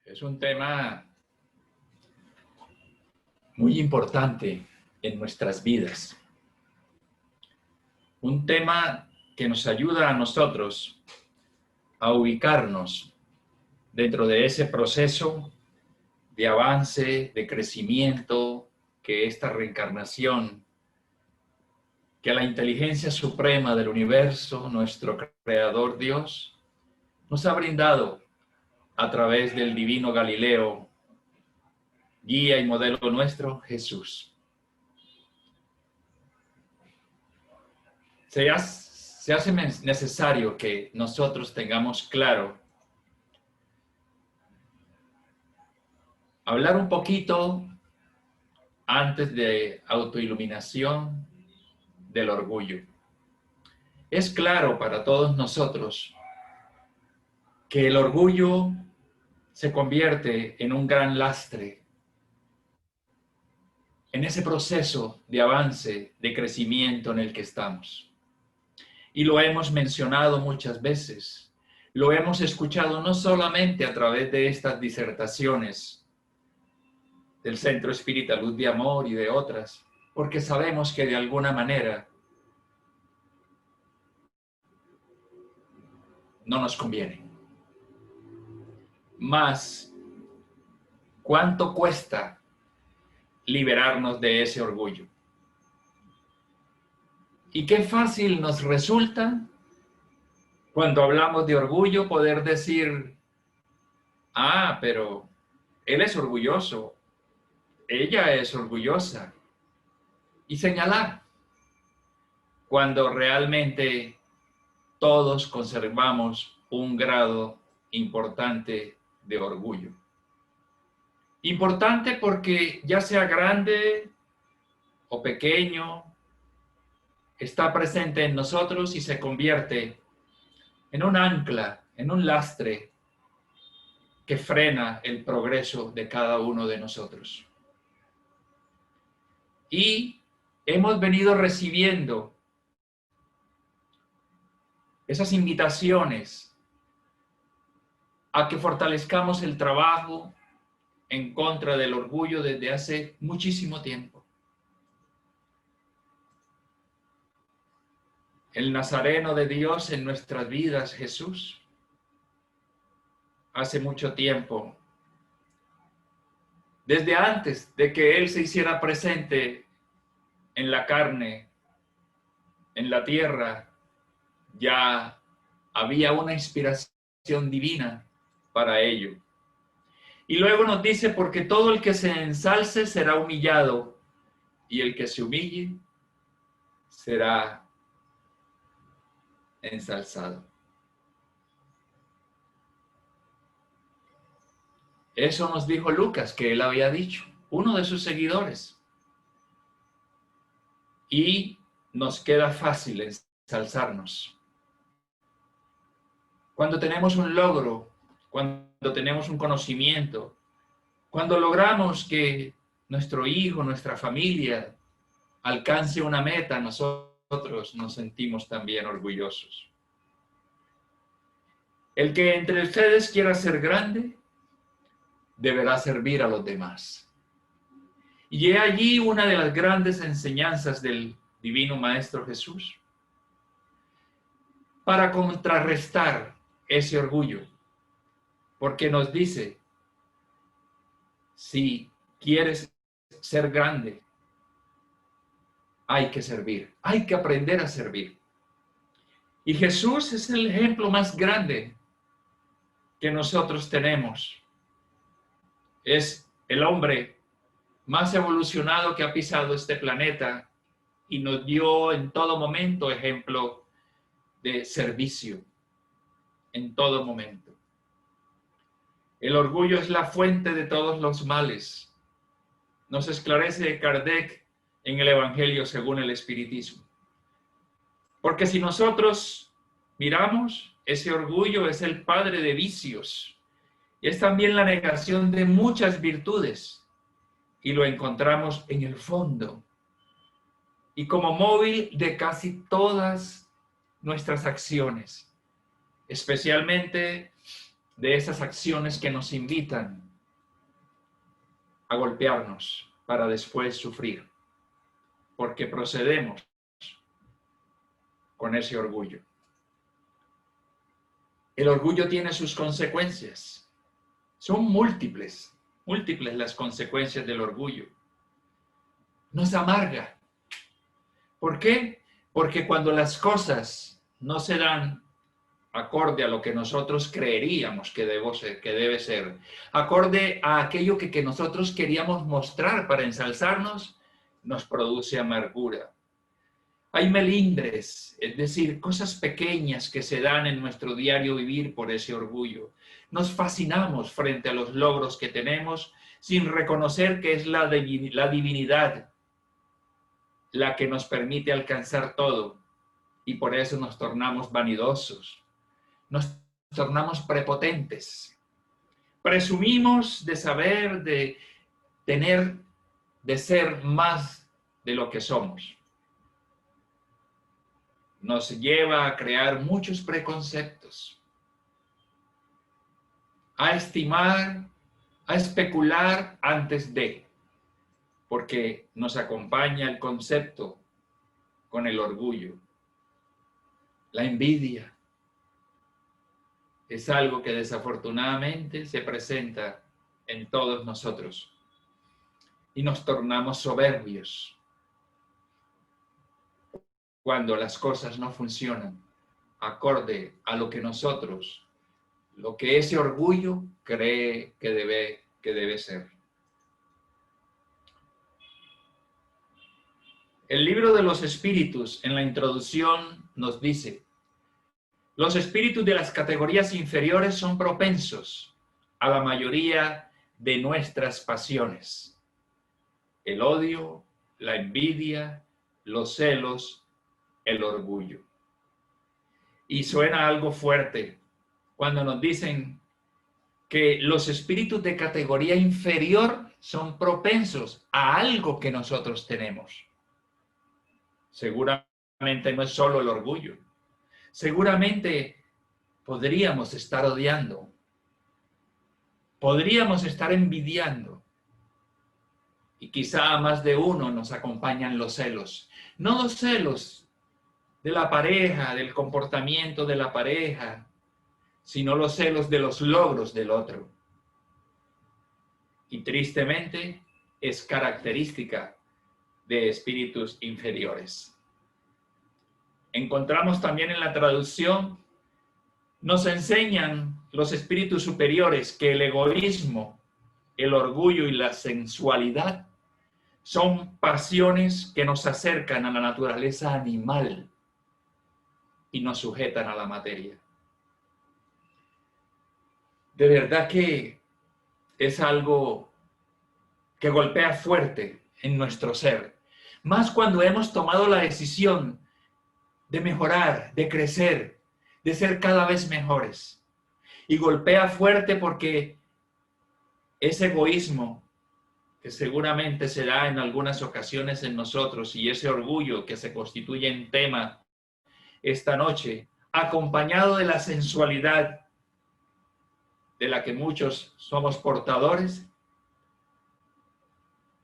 Es un tema muy importante en nuestras vidas. Un tema que nos ayuda a nosotros a ubicarnos dentro de ese proceso de avance, de crecimiento, que esta reencarnación, que la inteligencia suprema del universo, nuestro Creador Dios, nos ha brindado a través del divino Galileo, guía y modelo nuestro, Jesús. Se hace necesario que nosotros tengamos claro, hablar un poquito antes de autoiluminación del orgullo. Es claro para todos nosotros que el orgullo se convierte en un gran lastre en ese proceso de avance, de crecimiento en el que estamos. Y lo hemos mencionado muchas veces, lo hemos escuchado no solamente a través de estas disertaciones del Centro Espírita Luz de Amor y de otras, porque sabemos que de alguna manera no nos conviene. Más, ¿cuánto cuesta liberarnos de ese orgullo? Y qué fácil nos resulta cuando hablamos de orgullo poder decir, pero él es orgulloso, ella es orgullosa, y señalar, cuando realmente todos conservamos un grado importante de orgullo. Importante porque ya sea grande o pequeño, está presente en nosotros y se convierte en un ancla, en un lastre que frena el progreso de cada uno de nosotros. Y hemos venido recibiendo esas invitaciones a que fortalezcamos el trabajo en contra del orgullo desde hace muchísimo tiempo. El Nazareno de Dios en nuestras vidas, Jesús, hace mucho tiempo, desde antes de que Él se hiciera presente en la carne, en la tierra, ya había una inspiración divina para ello. Y luego nos dice, porque todo el que se ensalce será humillado, y el que se humille será ensalzado. Eso nos dijo Lucas, que él había dicho, uno de sus seguidores. Y nos queda fácil ensalzarnos. Cuando tenemos un logro, cuando tenemos un conocimiento, cuando logramos que nuestro hijo, nuestra familia alcance una meta, nosotros nos sentimos también orgullosos. El que entre ustedes quiera ser grande, deberá servir a los demás. Y he allí una de las grandes enseñanzas del Divino Maestro Jesús para contrarrestar ese orgullo, porque nos dice, si quieres ser grande, hay que servir, hay que aprender a servir. Y Jesús es el ejemplo más grande que nosotros tenemos. Es el hombre más evolucionado que ha pisado este planeta y nos dio en todo momento ejemplo de servicio, en todo momento. El orgullo es la fuente de todos los males. Nos esclarece Kardec en el Evangelio según el Espiritismo. Porque si nosotros miramos, ese orgullo es el padre de vicios y es también la negación de muchas virtudes. Y lo encontramos en el fondo y como móvil de casi todas nuestras acciones, especialmente de esas acciones que nos invitan a golpearnos para después sufrir, porque procedemos con ese orgullo. El orgullo tiene sus consecuencias. Son múltiples las consecuencias del orgullo. Nos amarga. ¿Por qué? Porque cuando las cosas no se dan acorde a lo que nosotros creeríamos que debe ser, acorde a aquello que nosotros queríamos mostrar para ensalzarnos, nos produce amargura. Hay melindres, es decir, cosas pequeñas que se dan en nuestro diario vivir por ese orgullo. Nos fascinamos frente a los logros que tenemos sin reconocer que es la divinidad la que nos permite alcanzar todo, y por eso nos tornamos vanidosos, nos tornamos prepotentes. Presumimos de saber, de tener, de ser más de lo que somos. Nos lleva a crear muchos preconceptos, a estimar, a especular antes de, porque nos acompaña el concepto con el orgullo. La envidia es algo que desafortunadamente se presenta en todos nosotros y nos tornamos soberbios cuando las cosas no funcionan acorde a lo que nosotros, lo que ese orgullo cree que debe ser. El libro de los espíritus, en la introducción, nos dice: los espíritus de las categorías inferiores son propensos a la mayoría de nuestras pasiones: el odio, la envidia, los celos, el orgullo. Y suena algo fuerte cuando nos dicen que los espíritus de categoría inferior son propensos a algo que nosotros tenemos. Seguramente no es solo el orgullo. Seguramente podríamos estar odiando, podríamos estar envidiando, y quizá a más de uno nos acompañan los celos. No los celos de la pareja, del comportamiento de la pareja, sino los celos de los logros del otro. Y tristemente es característica de espíritus inferiores. Encontramos también en la traducción, nos enseñan los espíritus superiores que el egoísmo, el orgullo y la sensualidad son pasiones que nos acercan a la naturaleza animal y nos sujetan a la materia. De verdad que es algo que golpea fuerte en nuestro ser, más cuando hemos tomado la decisión de mejorar, de crecer, de ser cada vez mejores. Y golpea fuerte porque ese egoísmo que seguramente se da en algunas ocasiones en nosotros y ese orgullo que se constituye en tema esta noche, acompañado de la sensualidad de la que muchos somos portadores,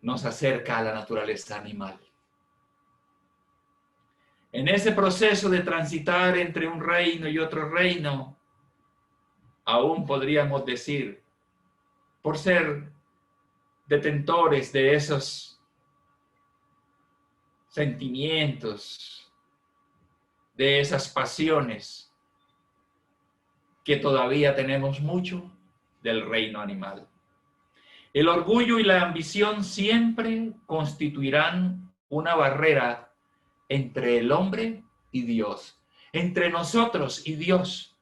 nos acerca a la naturaleza animal. En ese proceso de transitar entre un reino y otro reino, aún podríamos decir, por ser detentores de esos sentimientos, de esas pasiones, que todavía tenemos mucho del reino animal. El orgullo y la ambición siempre constituirán una barrera entre el hombre y Dios, entre nosotros y Dios.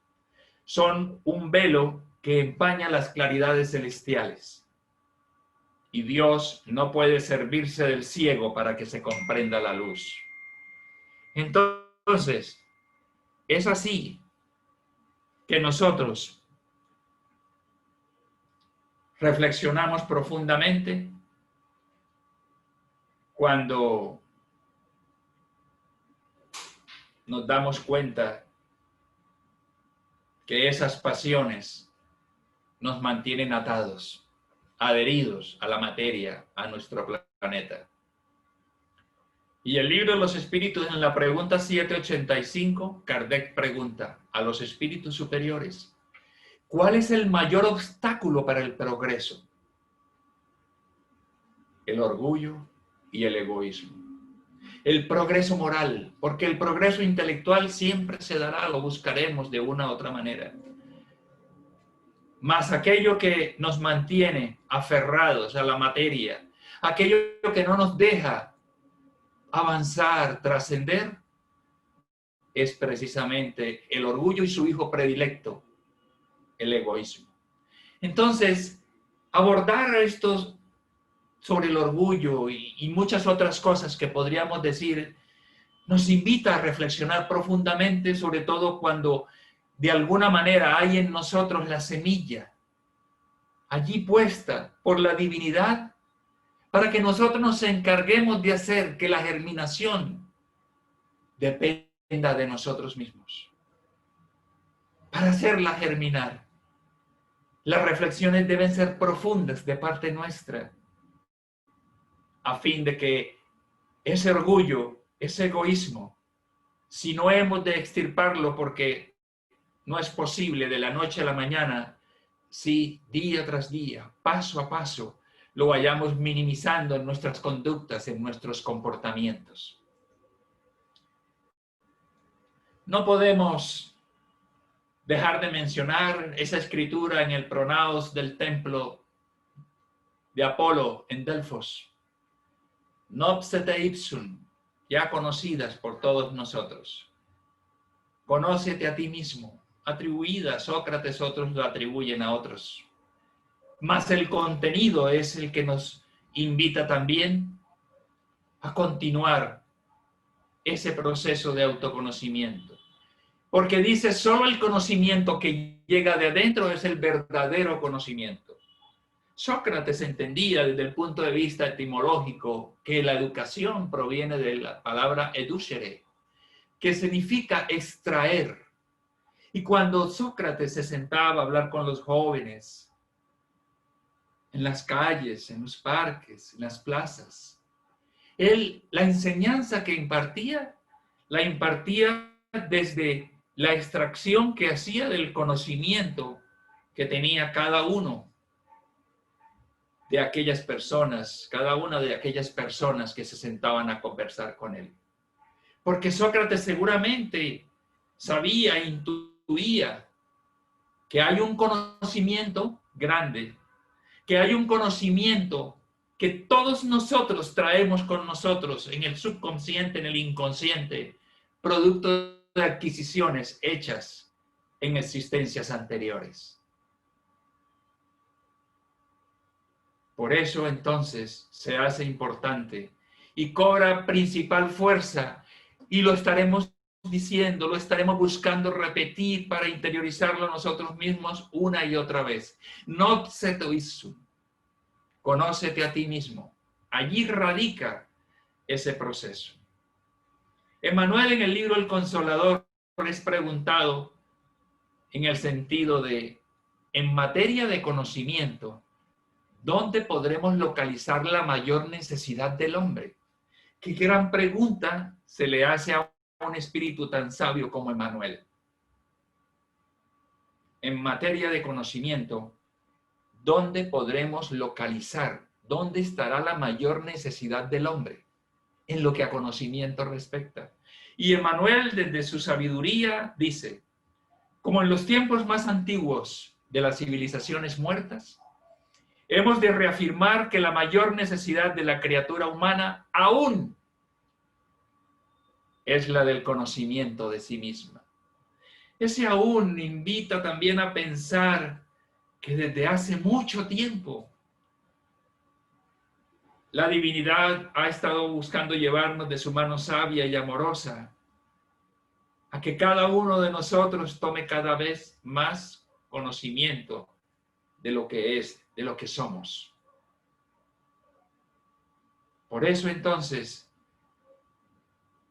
Son un velo que empaña las claridades celestiales. Y Dios no puede servirse del ciego para que se comprenda la luz. Entonces, es así que nosotros reflexionamos profundamente cuando nos damos cuenta que esas pasiones nos mantienen atados, adheridos a la materia, a nuestro planeta. Y el libro de los espíritus, en la pregunta 785, Kardec pregunta a los espíritus superiores, ¿cuál es el mayor obstáculo para el progreso? El orgullo y el egoísmo. El progreso moral, porque el progreso intelectual siempre se dará, lo buscaremos de una u otra manera. Mas aquello que nos mantiene aferrados a la materia, aquello que no nos deja avanzar, trascender, es precisamente el orgullo y su hijo predilecto, el egoísmo. Entonces, abordar estos sobre el orgullo y muchas otras cosas que podríamos decir, nos invita a reflexionar profundamente, sobre todo cuando de alguna manera hay en nosotros la semilla allí puesta por la divinidad, para que nosotros nos encarguemos de hacer que la germinación dependa de nosotros mismos. Para hacerla germinar, las reflexiones deben ser profundas de parte nuestra, a fin de que ese orgullo, ese egoísmo, si no hemos de extirparlo, porque no es posible de la noche a la mañana, si día tras día, paso a paso, lo vayamos minimizando en nuestras conductas, en nuestros comportamientos. No podemos dejar de mencionar esa escritura en el pronaos del templo de Apolo en Delfos, Nobsete ipsum, ya conocidas por todos nosotros. Conócete a ti mismo, atribuida a Sócrates, otros lo atribuyen a otros. Mas el contenido es el que nos invita también a continuar ese proceso de autoconocimiento. Porque dice, solo el conocimiento que llega de adentro es el verdadero conocimiento. Sócrates entendía desde el punto de vista etimológico que la educación proviene de la palabra educere, que significa extraer. Y cuando Sócrates se sentaba a hablar con los jóvenes, en las calles, en los parques, en las plazas, la enseñanza que impartía, la impartía desde la extracción que hacía del conocimiento que tenía cada uno de aquellas personas, cada una de aquellas personas que se sentaban a conversar con él. Porque Sócrates seguramente sabía, intuía que hay un conocimiento grande, que hay un conocimiento que todos nosotros traemos con nosotros en el subconsciente, en el inconsciente, producto de adquisiciones hechas en existencias anteriores. Por eso entonces se hace importante y cobra principal fuerza, y lo estaremos diciendo, lo estaremos buscando repetir para interiorizarlo nosotros mismos una y otra vez. Nobsete ipsum, conócete a ti mismo. Allí radica ese proceso. Emmanuel, en el libro El Consolador, es preguntado en el sentido de, en materia de conocimiento, ¿dónde podremos localizar la mayor necesidad del hombre? Qué gran pregunta se le hace a un espíritu tan sabio como Emmanuel. En materia de conocimiento, ¿dónde podremos localizar? ¿Dónde estará la mayor necesidad del hombre? En lo que a conocimiento respecta. Y Emmanuel, desde su sabiduría, dice, como en los tiempos más antiguos de las civilizaciones muertas, hemos de reafirmar que la mayor necesidad de la criatura humana aún es la del conocimiento de sí misma. Ese aún invita también a pensar que desde hace mucho tiempo la divinidad ha estado buscando llevarnos de su mano sabia y amorosa a que cada uno de nosotros tome cada vez más conocimiento de lo que es, de lo que somos. Por eso entonces,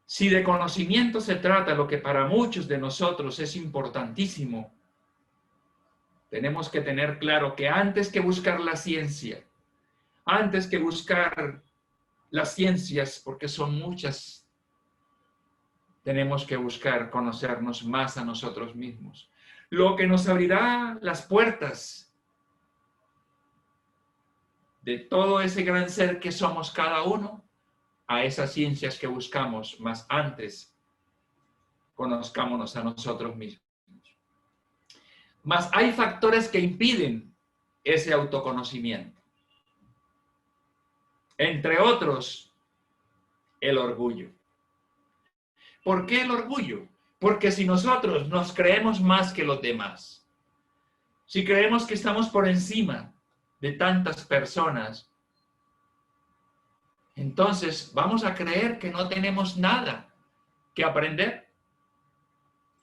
si de conocimiento se trata, lo que para muchos de nosotros es importantísimo, tenemos que tener claro que antes que buscar la ciencia, antes que buscar las ciencias, porque son muchas, tenemos que buscar conocernos más a nosotros mismos. Lo que nos abrirá las puertas de todo ese gran ser que somos cada uno a esas ciencias que buscamos, más antes conozcámonos a nosotros mismos. Mas hay factores que impiden ese autoconocimiento. Entre otros, el orgullo. ¿Por qué el orgullo? Porque si nosotros nos creemos más que los demás, si creemos que estamos por encima de tantas personas, entonces vamos a creer que no tenemos nada que aprender,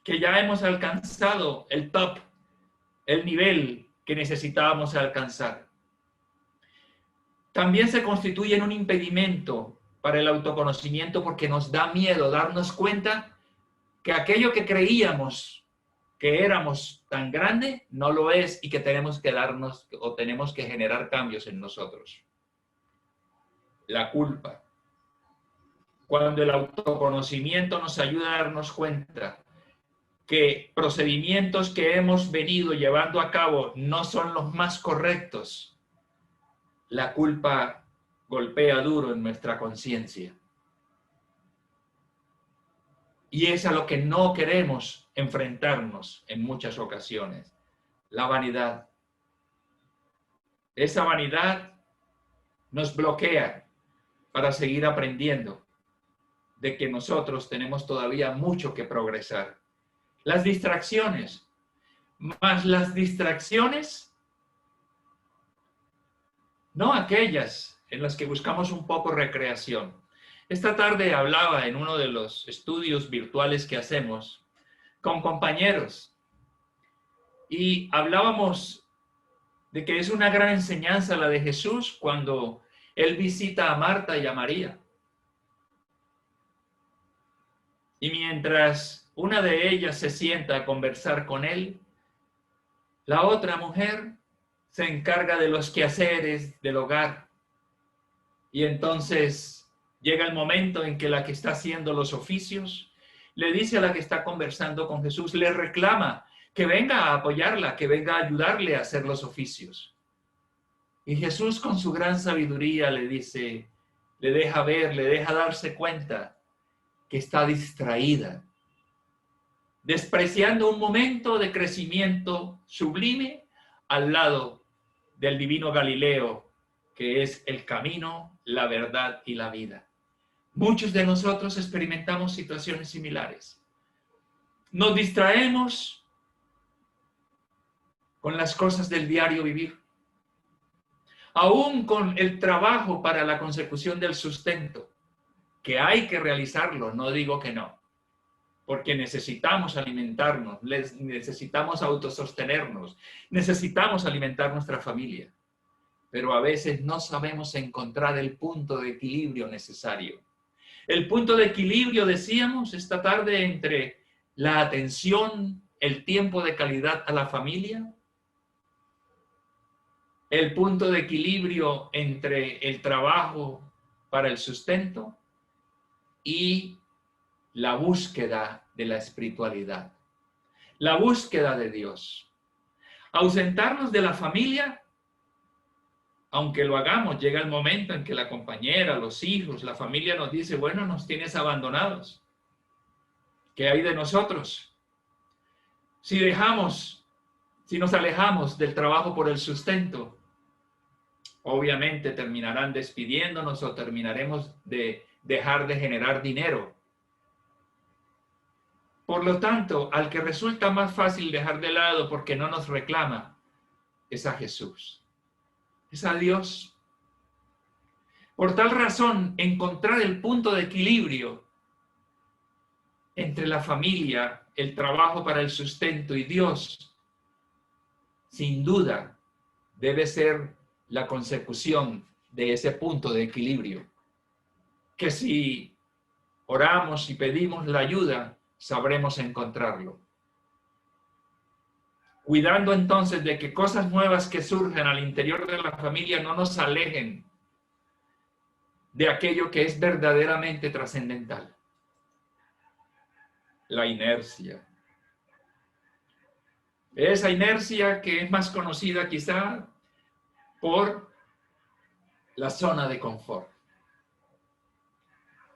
que ya hemos alcanzado el top, el nivel que necesitábamos alcanzar. También se constituye en un impedimento para el autoconocimiento porque nos da miedo darnos cuenta que aquello que creíamos que éramos tan grande no lo es y que tenemos que darnos o tenemos que generar cambios en nosotros. La culpa. Cuando el autoconocimiento nos ayuda a darnos cuenta que procedimientos que hemos venido llevando a cabo no son los más correctos, la culpa golpea duro en nuestra conciencia. Y es a lo que no queremos enfrentarnos en muchas ocasiones. La vanidad. Esa vanidad nos bloquea para seguir aprendiendo de que nosotros tenemos todavía mucho que progresar. Las distracciones. Más las distracciones, no aquellas en las que buscamos un poco recreación. Esta tarde hablaba en uno de los estudios virtuales que hacemos con compañeros y hablábamos de que es una gran enseñanza la de Jesús cuando Él visita a Marta y a María. Y mientras una de ellas se sienta a conversar con Él, la otra mujer se encarga de los quehaceres del hogar. Y entonces llega el momento en que la que está haciendo los oficios le dice a la que está conversando con Jesús, le reclama que venga a apoyarla, que venga a ayudarle a hacer los oficios. Y Jesús con su gran sabiduría le dice, le deja ver, le deja darse cuenta que está distraída, despreciando un momento de crecimiento sublime al lado del divino Galileo, que es el camino, la verdad y la vida. Muchos de nosotros experimentamos situaciones similares. Nos distraemos con las cosas del diario vivir, aún con el trabajo para la consecución del sustento, que hay que realizarlo, no digo que no, porque necesitamos alimentarnos, necesitamos autosostenernos, necesitamos alimentar nuestra familia, pero a veces no sabemos encontrar el punto de equilibrio necesario. El punto de equilibrio, decíamos esta tarde, entre la atención, el tiempo de calidad a la familia, el punto de equilibrio entre el trabajo para el sustento y la búsqueda de la espiritualidad, la búsqueda de Dios. Ausentarnos de la familia, aunque lo hagamos, llega el momento en que la compañera, los hijos, la familia nos dice, bueno, nos tienes abandonados. ¿Qué hay de nosotros? Si nos alejamos del trabajo por el sustento, obviamente terminarán despidiéndonos o terminaremos de dejar de generar dinero. Por lo tanto, al que resulta más fácil dejar de lado porque no nos reclama, es a Jesús, es a Dios. Por tal razón, encontrar el punto de equilibrio entre la familia, el trabajo para el sustento y Dios, sin duda, debe ser la consecución de ese punto de equilibrio. Que si oramos y pedimos la ayuda, sabremos encontrarlo. cuidando entonces de que cosas nuevas que surgen al interior de la familia no nos alejen de aquello que es verdaderamente trascendental. La inercia. Esa inercia que es más conocida quizá por la zona de confort.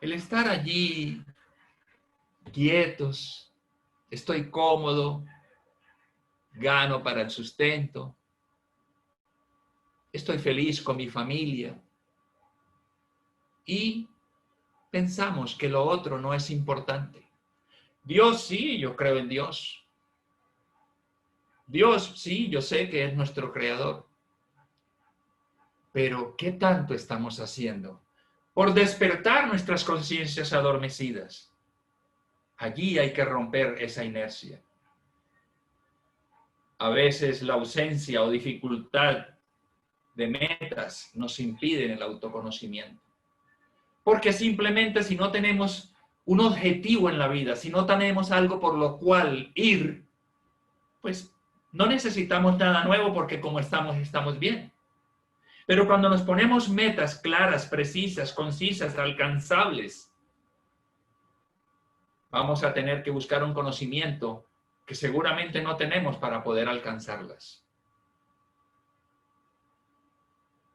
El estar allí quietos, estoy cómodo, gano para el sustento, estoy feliz con mi familia y pensamos que lo otro no es importante. Dios sí, yo creo en Dios. Dios sí, yo sé que es nuestro creador. Pero ¿qué tanto estamos haciendo por despertar nuestras conciencias adormecidas? Allí hay que romper esa inercia. A veces la ausencia o dificultad de metas nos impiden el autoconocimiento. Porque simplemente si no tenemos un objetivo en la vida, si no tenemos algo por lo cual ir, pues no necesitamos nada nuevo porque como estamos, estamos bien. Pero cuando nos ponemos metas claras, precisas, concisas, alcanzables, vamos a tener que buscar un conocimiento que seguramente no tenemos para poder alcanzarlas.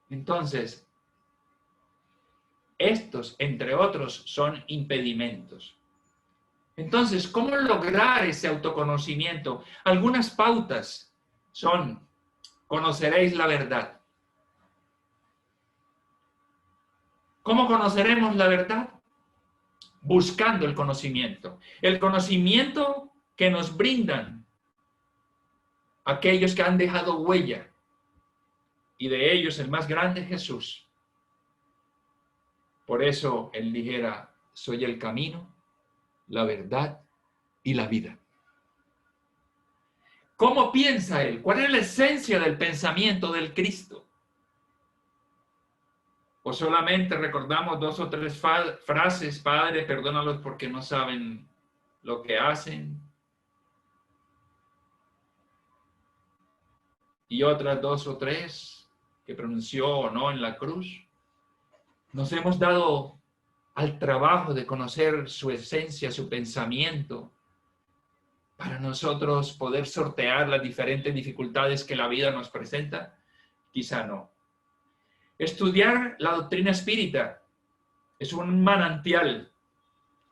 Entonces, estos, entre otros, son impedimentos. Entonces, ¿cómo lograr ese autoconocimiento? Algunas pautas son: conoceréis la verdad. ¿Cómo conoceremos la verdad? Buscando el conocimiento. El conocimiento que nos brindan aquellos que han dejado huella. Y de ellos el más grande es Jesús. Por eso él dijera: soy el camino, la verdad y la vida. ¿Cómo piensa él? ¿Cuál es la esencia del pensamiento del Cristo? O solamente recordamos 2 o 3 frases: Padre, perdónalos porque no saben lo que hacen. Y otras 2 o 3 que pronunció o no en la cruz. Nos hemos dado al trabajo de conocer su esencia, su pensamiento, para nosotros poder sortear las diferentes dificultades que la vida nos presenta. Quizá no. Estudiar la doctrina espírita es un manantial,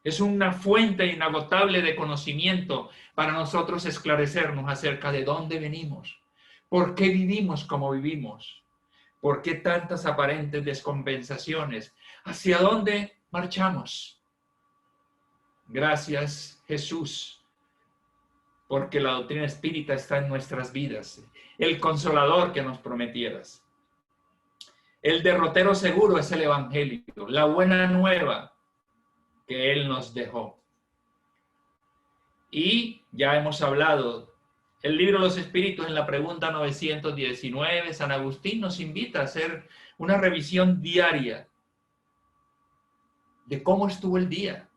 es una fuente inagotable de conocimiento para nosotros esclarecernos acerca de dónde venimos, por qué vivimos como vivimos, por qué tantas aparentes descompensaciones, hacia dónde marchamos. Gracias, Jesús, porque la doctrina espírita está en nuestras vidas, el consolador que nos prometieras. El derrotero seguro es el Evangelio, la buena nueva que Él nos dejó. Y ya hemos hablado, el libro de los Espíritus, en la pregunta 919, San Agustín nos invita a hacer una revisión diaria de cómo estuvo el día.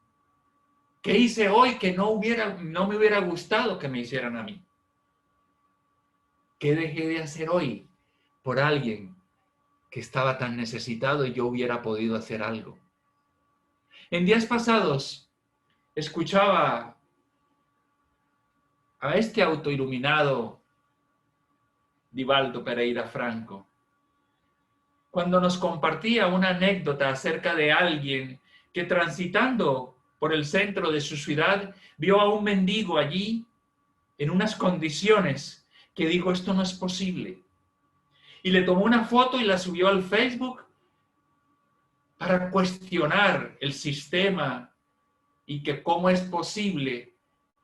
¿Qué hice hoy que no me hubiera gustado que me hicieran a mí? ¿Qué dejé de hacer hoy por alguien que estaba tan necesitado y yo hubiera podido hacer algo? En días pasados escuchaba a este autoiluminado Divaldo Pereira Franco, cuando nos compartía una anécdota acerca de alguien que, transitando por el centro de su ciudad, vio a un mendigo allí en unas condiciones que dijo: esto no es posible. Y le tomó una foto y la subió al Facebook para cuestionar el sistema y que cómo es posible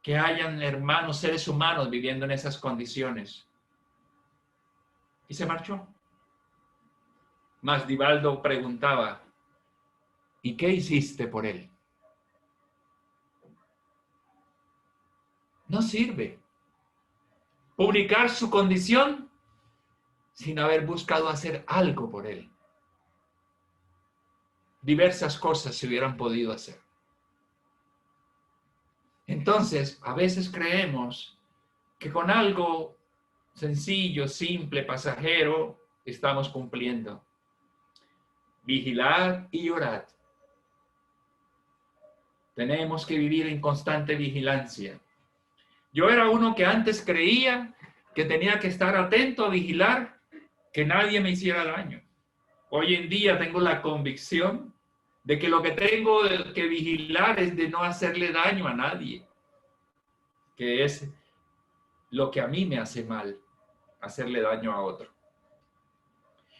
que hayan hermanos, seres humanos viviendo en esas condiciones. Y se marchó. Mas Divaldo preguntaba: ¿y qué hiciste por él? No sirve publicar su condición sin haber buscado hacer algo por él. Diversas cosas se hubieran podido hacer. Entonces, a veces creemos que con algo sencillo, simple, pasajero, estamos cumpliendo. Vigilad y orad. Tenemos que vivir en constante vigilancia. Yo era uno que antes creía que tenía que estar atento a vigilar que nadie me hiciera daño. Hoy en día tengo la convicción de que lo que tengo que vigilar es de no hacerle daño a nadie, que es lo que a mí me hace mal, hacerle daño a otro.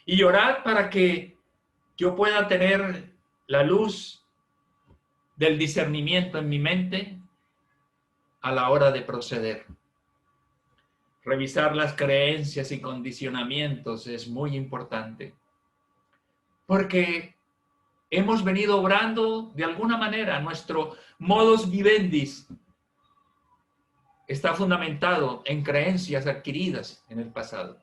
Y orad para que yo pueda tener la luz del discernimiento en mi mente a la hora de proceder. Revisar las creencias y condicionamientos es muy importante, porque hemos venido obrando de alguna manera. Nuestro modus vivendi está fundamentado en creencias adquiridas en el pasado.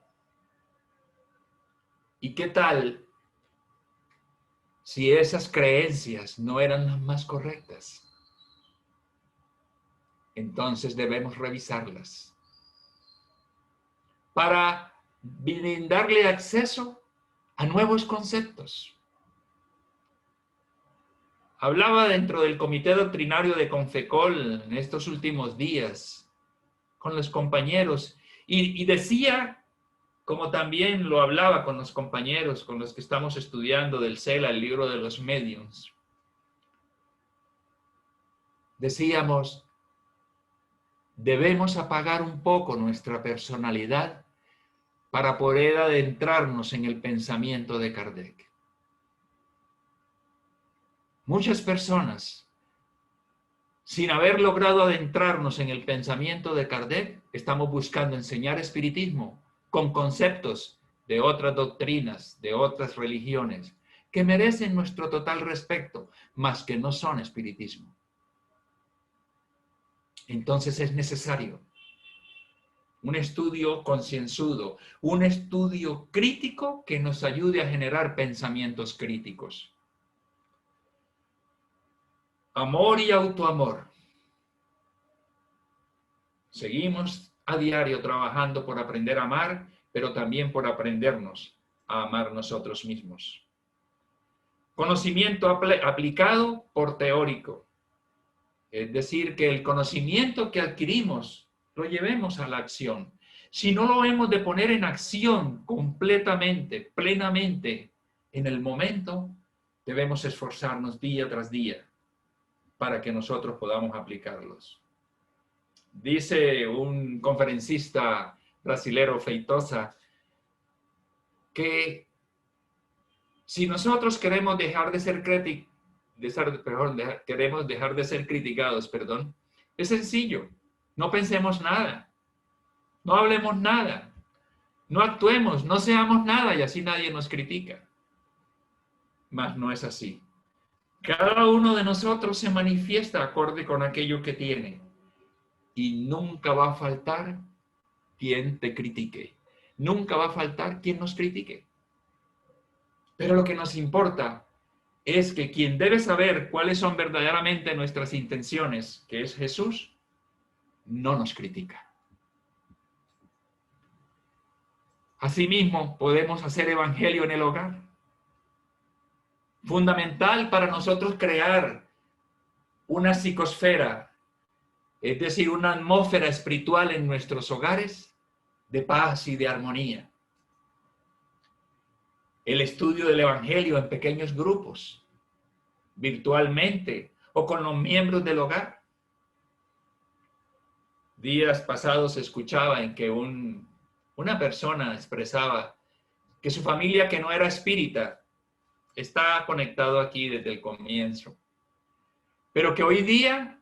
¿Y qué tal si esas creencias no eran las más correctas? Entonces debemos revisarlas para brindarle acceso a nuevos conceptos. Hablaba dentro del comité doctrinario de Confecol en estos últimos días con los compañeros y decía, como también lo hablaba con los compañeros con los que estamos estudiando del CELA, el libro de los mediums, decíamos, debemos apagar un poco nuestra personalidad para poder adentrarnos en el pensamiento de Kardec. Muchas personas, sin haber logrado adentrarnos en el pensamiento de Kardec, estamos buscando enseñar espiritismo con conceptos de otras doctrinas, de otras religiones, que merecen nuestro total respeto, mas que no son espiritismo. Entonces es necesario un estudio concienzudo, un estudio crítico que nos ayude a generar pensamientos críticos. Amor y autoamor. Seguimos a diario trabajando por aprender a amar, pero también por aprendernos a amar nosotros mismos. Conocimiento aplicado por teórico. Es decir, que el conocimiento que adquirimos lo llevemos a la acción. Si no lo hemos de poner en acción completamente, plenamente, en el momento, debemos esforzarnos día tras día para que nosotros podamos aplicarlos. Dice un conferencista brasilero, Feitosa, que si nosotros queremos dejar de ser queremos dejar de ser criticados, es sencillo. No pensemos nada, no hablemos nada, no actuemos, no seamos nada y así nadie nos critica. Mas no es así. Cada uno de nosotros se manifiesta acorde con aquello que tiene y nunca va a faltar quien te critique. Nunca va a faltar quien nos critique. Pero lo que nos importa es que quien debe saber cuáles son verdaderamente nuestras intenciones, que es Jesús, no nos critica. Asimismo, podemos hacer evangelio en el hogar. Fundamental para nosotros crear una psicosfera, es decir, una atmósfera espiritual en nuestros hogares de paz y de armonía. El estudio del evangelio en pequeños grupos, virtualmente o con los miembros del hogar. Días pasados escuchaba en que una persona expresaba que su familia, que no era espírita, está conectado aquí desde el comienzo, pero que hoy día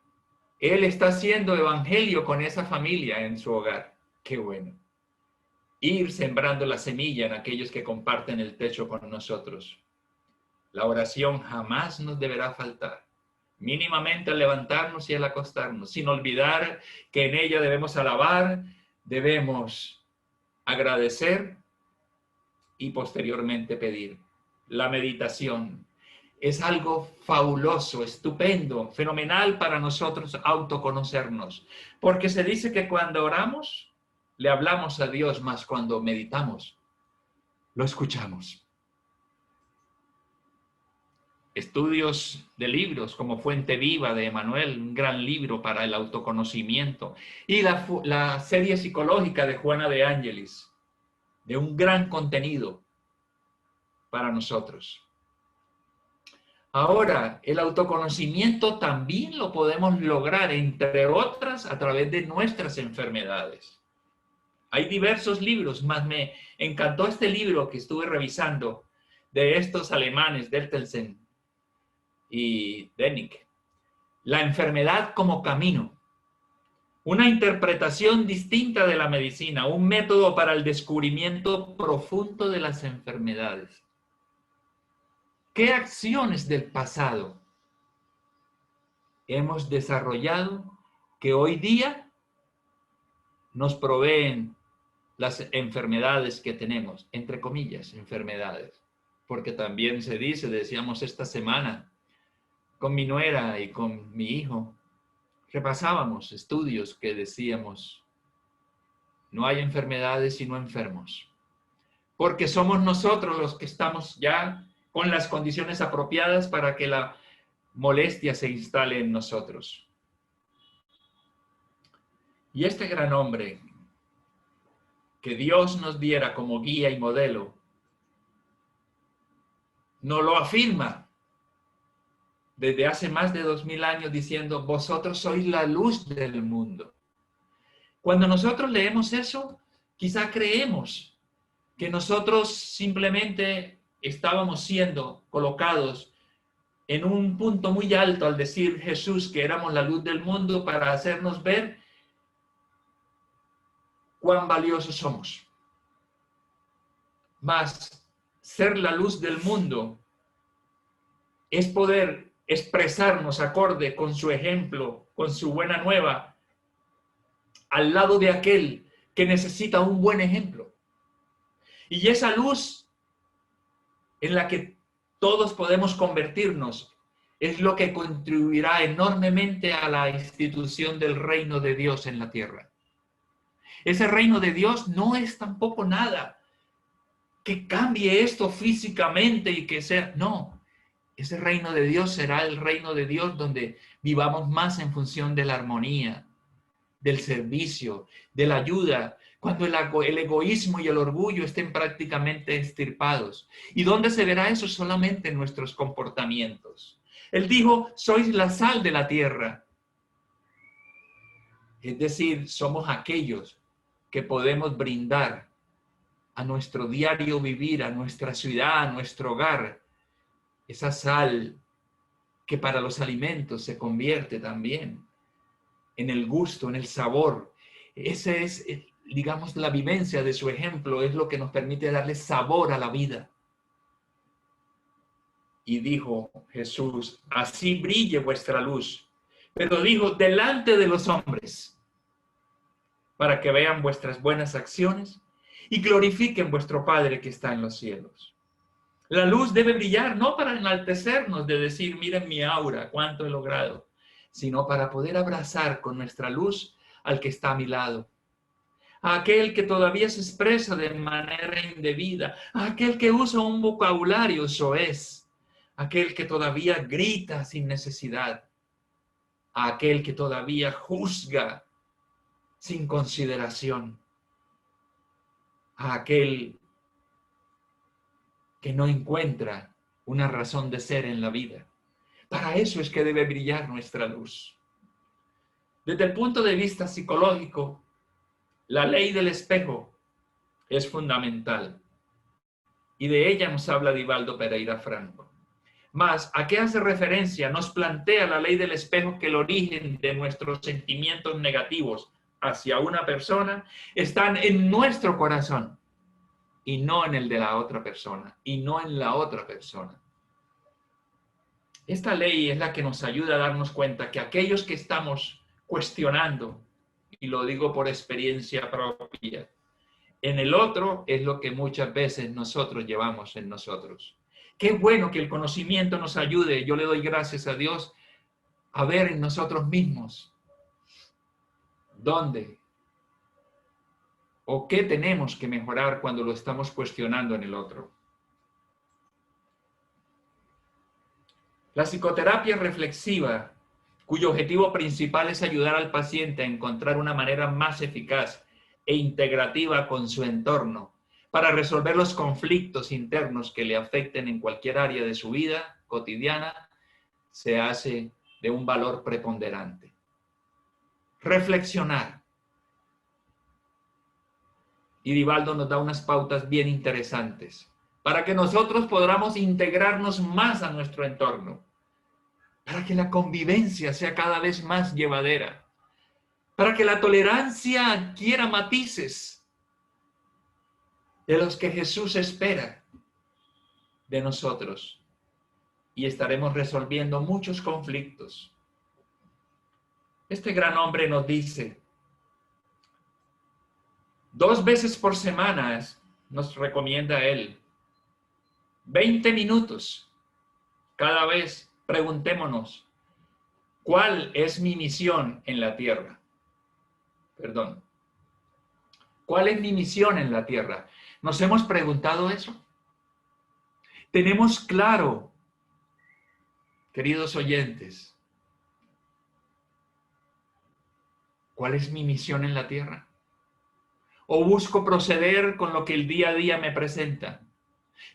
él está haciendo evangelio con esa familia en su hogar. ¡Qué bueno! Ir sembrando la semilla en aquellos que comparten el techo con nosotros. La oración jamás nos deberá faltar, mínimamente al levantarnos y al acostarnos, sin olvidar que en ella debemos alabar, debemos agradecer y posteriormente pedir. La meditación es algo fabuloso, estupendo, fenomenal para nosotros autoconocernos, porque se dice que cuando oramos, le hablamos a Dios, más cuando meditamos, lo escuchamos. Estudios de libros como Fuente Viva de Emanuel, un gran libro para el autoconocimiento, y la serie psicológica de Juana de Ángelis, de un gran contenido para nosotros. Ahora, el autoconocimiento también lo podemos lograr, entre otras, a través de nuestras enfermedades. Hay diversos libros, más me encantó este libro que estuve revisando de estos alemanes, Bertelsen y Denick. La enfermedad como camino. Una interpretación distinta de la medicina, un método para el descubrimiento profundo de las enfermedades. ¿Qué acciones del pasado hemos desarrollado que hoy día nos proveen las enfermedades que tenemos? Entre comillas, enfermedades. Porque también se dice, decíamos esta semana, con mi nuera y con mi hijo, repasábamos estudios que decíamos, no hay enfermedades sino enfermos. Porque somos nosotros los que estamos ya con las condiciones apropiadas para que la molestia se instale en nosotros. Y este gran hombre que Dios nos diera como guía y modelo, nos lo afirma desde hace más de 2000 años diciendo, vosotros sois la luz del mundo. Cuando nosotros leemos eso, quizá creemos que nosotros simplemente estábamos siendo colocados en un punto muy alto al decir Jesús que éramos la luz del mundo para hacernos ver cuán valiosos somos. Mas ser la luz del mundo es poder expresarnos acorde con su ejemplo, con su buena nueva, al lado de aquel que necesita un buen ejemplo. Y esa luz en la que todos podemos convertirnos es lo que contribuirá enormemente a la institución del reino de Dios en la tierra. Ese reino de Dios no es tampoco nada que cambie esto físicamente y que sea, no. Ese reino de Dios será el reino de Dios donde vivamos más en función de la armonía, del servicio, de la ayuda, cuando el egoísmo y el orgullo estén prácticamente extirpados. ¿Y dónde se verá eso? Solamente en nuestros comportamientos. Él dijo, sois la sal de la tierra. Es decir, somos aquellos que podemos brindar a nuestro diario vivir, a nuestra ciudad, a nuestro hogar, esa sal que para los alimentos se convierte también en el gusto, en el sabor. Ese es, digamos, la vivencia de su ejemplo, es lo que nos permite darle sabor a la vida. Y dijo Jesús, así brille vuestra luz. Pero dijo, delante de los hombres, para que vean vuestras buenas acciones y glorifiquen vuestro Padre que está en los cielos. La luz debe brillar no para enaltecernos, de decir, miren mi aura, cuánto he logrado, sino para poder abrazar con nuestra luz al que está a mi lado, a aquel que todavía se expresa de manera indebida, a aquel que usa un vocabulario soez, aquel que todavía grita sin necesidad, a aquel que todavía juzga sin consideración, a aquel que no encuentra una razón de ser en la vida. Para eso es que debe brillar nuestra luz. Desde el punto de vista psicológico, la ley del espejo es fundamental. Y de ella nos habla Divaldo Pereira Franco. Mas, ¿a qué hace referencia? Nos plantea la ley del espejo que el origen de nuestros sentimientos negativos hacia una persona están en nuestro corazón y no en el de la otra persona, y no en la otra persona. Esta ley es la que nos ayuda a darnos cuenta que aquellos que estamos cuestionando, y lo digo por experiencia propia, en el otro es lo que muchas veces nosotros llevamos en nosotros. Qué bueno que el conocimiento nos ayude. Yo le doy gracias a Dios a ver en nosotros mismos dónde ¿O qué tenemos que mejorar cuando lo estamos cuestionando en el otro? La psicoterapia reflexiva, cuyo objetivo principal es ayudar al paciente a encontrar una manera más eficaz e integrativa con su entorno para resolver los conflictos internos que le afecten en cualquier área de su vida cotidiana, se hace de un valor preponderante. Reflexionar. Y Divaldo nos da unas pautas bien interesantes para que nosotros podamos integrarnos más a nuestro entorno, para que la convivencia sea cada vez más llevadera, para que la tolerancia adquiera matices de los que Jesús espera de nosotros, y estaremos resolviendo muchos conflictos. Este gran hombre nos dice, 2 veces por semana nos recomienda él, 20 minutos cada vez. Preguntémonos, ¿cuál es mi misión en la tierra? Perdón. ¿Cuál es mi misión en la tierra? ¿Nos hemos preguntado eso? ¿Tenemos claro, queridos oyentes, cuál es mi misión en la tierra? ¿O busco proceder con lo que el día a día me presenta?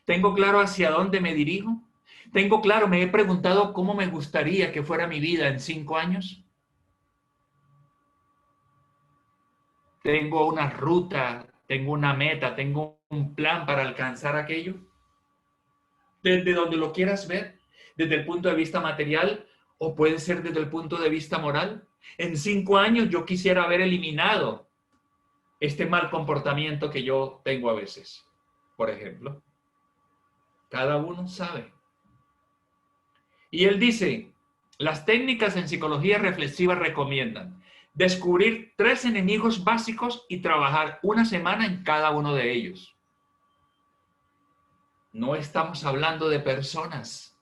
¿Tengo claro hacia dónde me dirijo? ¿Tengo claro, me he preguntado cómo me gustaría que fuera mi vida en 5 años? ¿Tengo una ruta, tengo una meta, tengo un plan para alcanzar aquello? Desde donde lo quieras ver, desde el punto de vista material o puede ser desde el punto de vista moral. En 5 años yo quisiera haber eliminado este mal comportamiento que yo tengo a veces, por ejemplo. Cada uno sabe. Y él dice, las técnicas en psicología reflexiva recomiendan descubrir 3 enemigos básicos y trabajar 1 semana en cada uno de ellos. No estamos hablando de personas.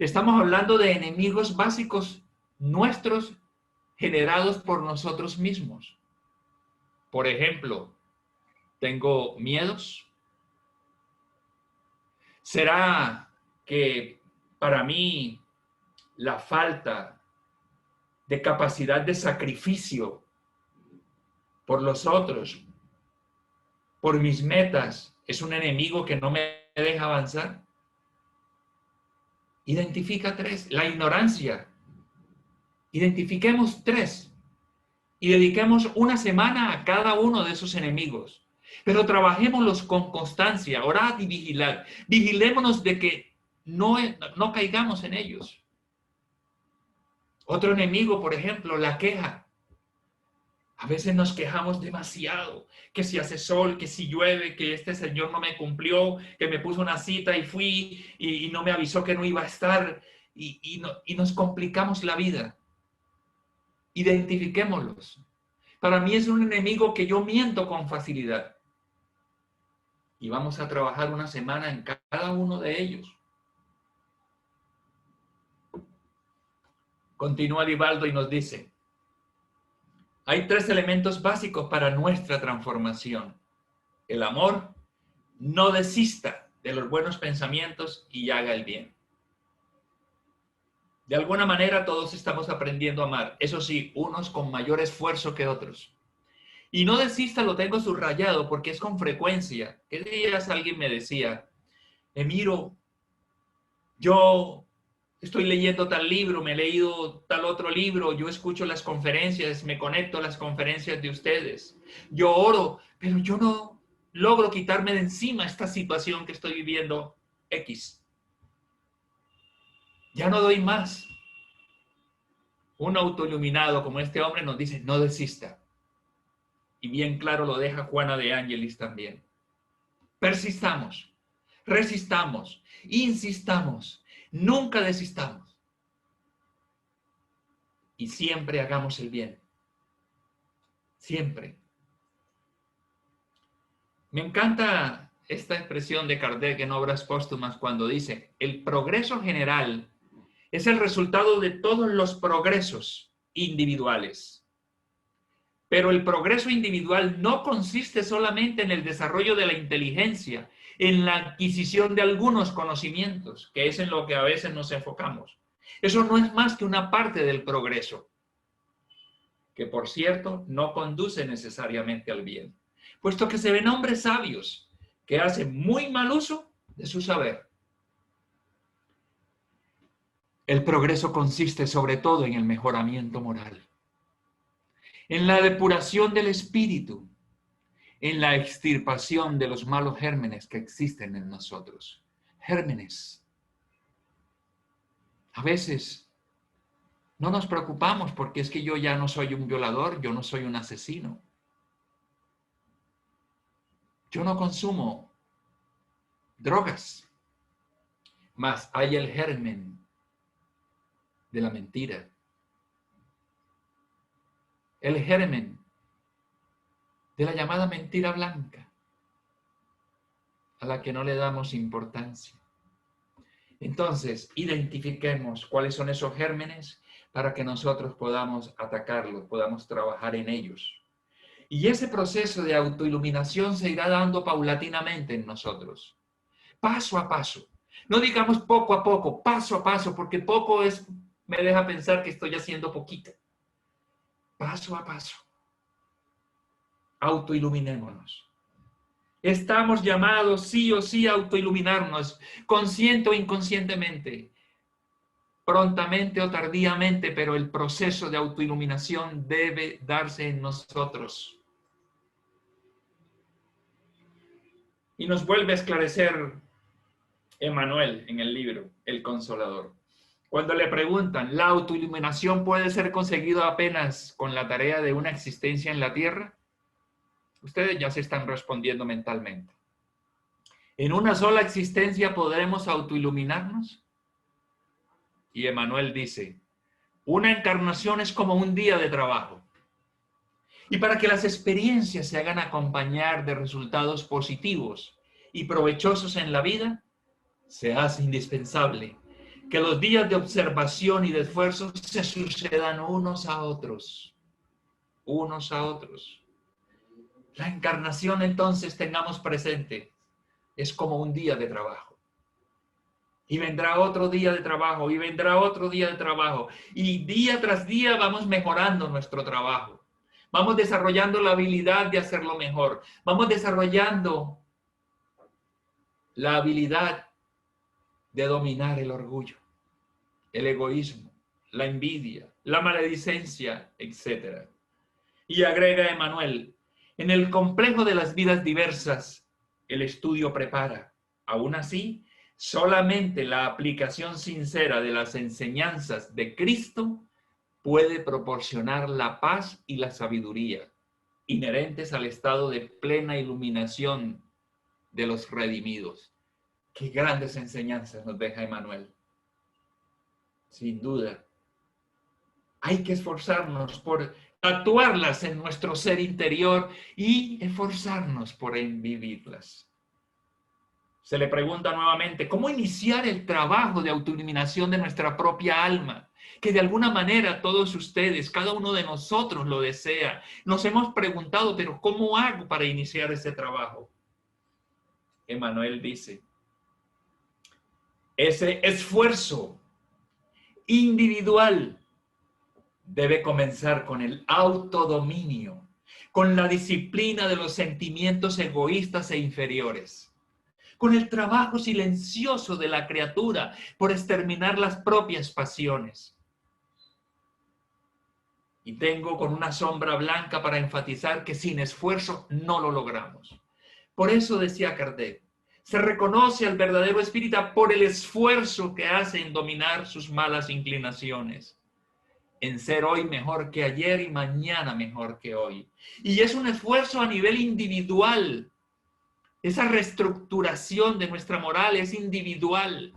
Estamos hablando de enemigos básicos nuestros generados por nosotros mismos. Por ejemplo, ¿tengo miedos? ¿Será que para mí la falta de capacidad de sacrificio por los otros, por mis metas, es un enemigo que no me deja avanzar? Identifica 3. La ignorancia. Identifiquemos 3 y dediquemos 1 semana a cada uno de esos enemigos. Pero trabajémoslos con constancia, orad y vigilad. Vigilémonos de que no caigamos en ellos. Otro enemigo, por ejemplo, la queja. A veces nos quejamos demasiado, que si hace sol, que si llueve, que este señor no me cumplió, que me puso una cita y fui y no me avisó que no iba a estar y nos complicamos la vida. Identifiquémoslos. Para mí es un enemigo que yo miento con facilidad. Y vamos a trabajar 1 semana en cada uno de ellos. Continúa Divaldo y nos dice, hay 3 elementos básicos para nuestra transformación. El amor, no desista de los buenos pensamientos y haga el bien. De alguna manera todos estamos aprendiendo a amar, eso sí, unos con mayor esfuerzo que otros. Y no desista, lo tengo subrayado porque es con frecuencia. ¿Qué días alguien me decía, Emiro, yo estoy leyendo tal libro, me he leído tal otro libro, yo escucho las conferencias, me conecto a las conferencias de ustedes, yo oro, pero yo no logro quitarme de encima esta situación que estoy viviendo X. Ya no doy más. Un autoiluminado como este hombre nos dice, no desista. Y bien claro lo deja Juana de Ángelis también. Persistamos, resistamos, insistamos, nunca desistamos. Y siempre hagamos el bien. Siempre. Me encanta esta expresión de Kardec en Obras Póstumas cuando dice, el progreso general es el resultado de todos los progresos individuales. Pero el progreso individual no consiste solamente en el desarrollo de la inteligencia, en la adquisición de algunos conocimientos, que es en lo que a veces nos enfocamos. Eso no es más que una parte del progreso, que por cierto no conduce necesariamente al bien, puesto que se ven hombres sabios que hacen muy mal uso de su saber. El progreso consiste sobre todo en el mejoramiento moral, en la depuración del espíritu, en la extirpación de los malos gérmenes que existen en nosotros. Gérmenes. A veces no nos preocupamos porque es que yo ya no soy un violador, yo no soy un asesino. Yo no consumo drogas, mas hay el germen de la mentira. El germen de la llamada mentira blanca, a la que no le damos importancia. Entonces, identifiquemos cuáles son esos gérmenes para que nosotros podamos atacarlos, podamos trabajar en ellos. Y ese proceso de autoiluminación se irá dando paulatinamente en nosotros, paso a paso. No digamos poco a poco, paso a paso, porque poco me deja pensar que estoy haciendo poquito. Paso a paso. Autoiluminémonos. Estamos llamados sí o sí a autoiluminarnos, consciente o inconscientemente, prontamente o tardíamente, pero el proceso de autoiluminación debe darse en nosotros. Y nos vuelve a esclarecer Emmanuel en el libro El Consolador. Cuando le preguntan, ¿la autoiluminación puede ser conseguida apenas con la tarea de una existencia en la tierra? Ustedes ya se están respondiendo mentalmente. ¿En una sola existencia podremos autoiluminarnos? Y Emmanuel dice, una encarnación es como un día de trabajo. Y para que las experiencias se hagan acompañar de resultados positivos y provechosos en la vida, se hace indispensable que los días de observación y de esfuerzo se sucedan unos a otros. Unos a otros. La encarnación, entonces, tengamos presente, es como un día de trabajo. Y vendrá otro día de trabajo, y vendrá otro día de trabajo. Y día tras día vamos mejorando nuestro trabajo. Vamos desarrollando la habilidad de hacerlo mejor. Vamos desarrollando la habilidad de dominar el orgullo, el egoísmo, la envidia, la maledicencia, etc. Y agrega Emmanuel, en el complejo de las vidas diversas, el estudio prepara. Aún así, solamente la aplicación sincera de las enseñanzas de Cristo puede proporcionar la paz y la sabiduría inherentes al estado de plena iluminación de los redimidos. Qué grandes enseñanzas nos deja Emmanuel. Sin duda. Hay que esforzarnos por actuarlas en nuestro ser interior y esforzarnos por vivirlas. Se le pregunta nuevamente, ¿cómo iniciar el trabajo de autoiluminación de nuestra propia alma? Que de alguna manera todos ustedes, cada uno de nosotros lo desea. Nos hemos preguntado, pero ¿cómo hago para iniciar ese trabajo? Emmanuel dice, ese esfuerzo individual debe comenzar con el autodominio, con la disciplina de los sentimientos egoístas e inferiores, con el trabajo silencioso de la criatura por exterminar las propias pasiones. Y tengo con una sombra blanca para enfatizar que sin esfuerzo no lo logramos. Por eso decía Kardec, se reconoce al verdadero espírita por el esfuerzo que hace en dominar sus malas inclinaciones, en ser hoy mejor que ayer y mañana mejor que hoy. Y es un esfuerzo a nivel individual. Esa reestructuración de nuestra moral es individual.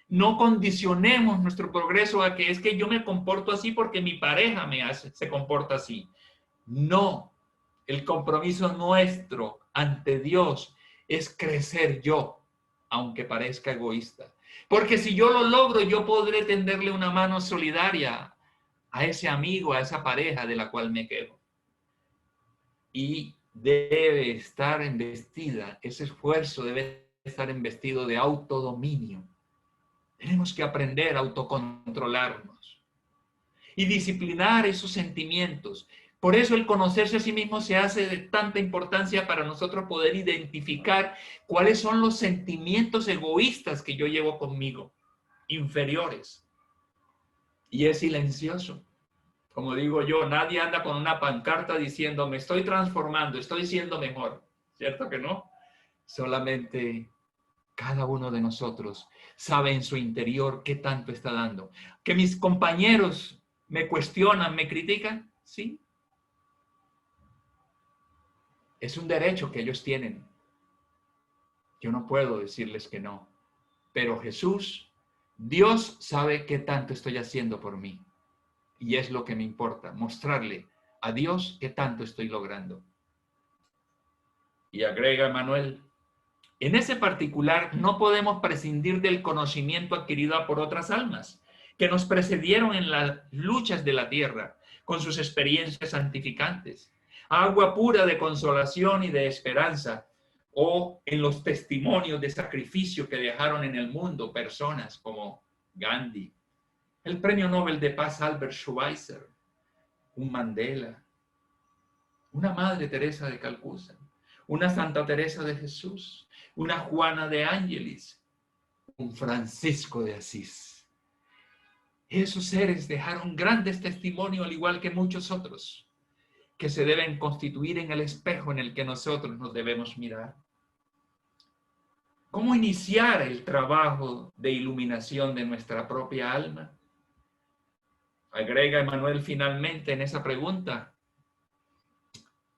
No condicionemos nuestro progreso a que es que yo me comporto así porque mi pareja se comporta así. No, el compromiso nuestro ante Dios es crecer yo, aunque parezca egoísta. Porque si yo lo logro, yo podré tenderle una mano solidaria a ese amigo, a esa pareja de la cual me quejo. y debe estar embestida, ese esfuerzo debe estar embestido de autodominio. Tenemos que aprender a autocontrolarnos y disciplinar esos sentimientos. Por eso el conocerse a sí mismo se hace de tanta importancia para nosotros poder identificar cuáles son los sentimientos egoístas que yo llevo conmigo, inferiores. Y es silencioso. Como digo yo, nadie anda con una pancarta diciendo, me estoy transformando, estoy siendo mejor. ¿Cierto que no? Solamente cada uno de nosotros sabe en su interior qué tanto está dando. Que mis compañeros me cuestionan, me critican, sí. Es un derecho que ellos tienen. Yo no puedo decirles que no. Pero Jesús, Dios sabe qué tanto estoy haciendo por mí. Y es lo que me importa, mostrarle a Dios qué tanto estoy logrando. Y agrega Manuel, en ese particular no podemos prescindir del conocimiento adquirido por otras almas que nos precedieron en las luchas de la tierra con sus experiencias santificantes, agua pura de consolación y de esperanza, o en los testimonios de sacrificio que dejaron en el mundo personas como Gandhi, el premio Nobel de Paz Albert Schweitzer, un Mandela, una Madre Teresa de Calcuta, una Santa Teresa de Jesús, una Juana de Ángeles, un Francisco de Asís. Esos seres dejaron grandes testimonios, al igual que muchos otros, que se deben constituir en el espejo en el que nosotros nos debemos mirar. ¿Cómo iniciar el trabajo de iluminación de nuestra propia alma? Agrega Emmanuel finalmente en esa pregunta.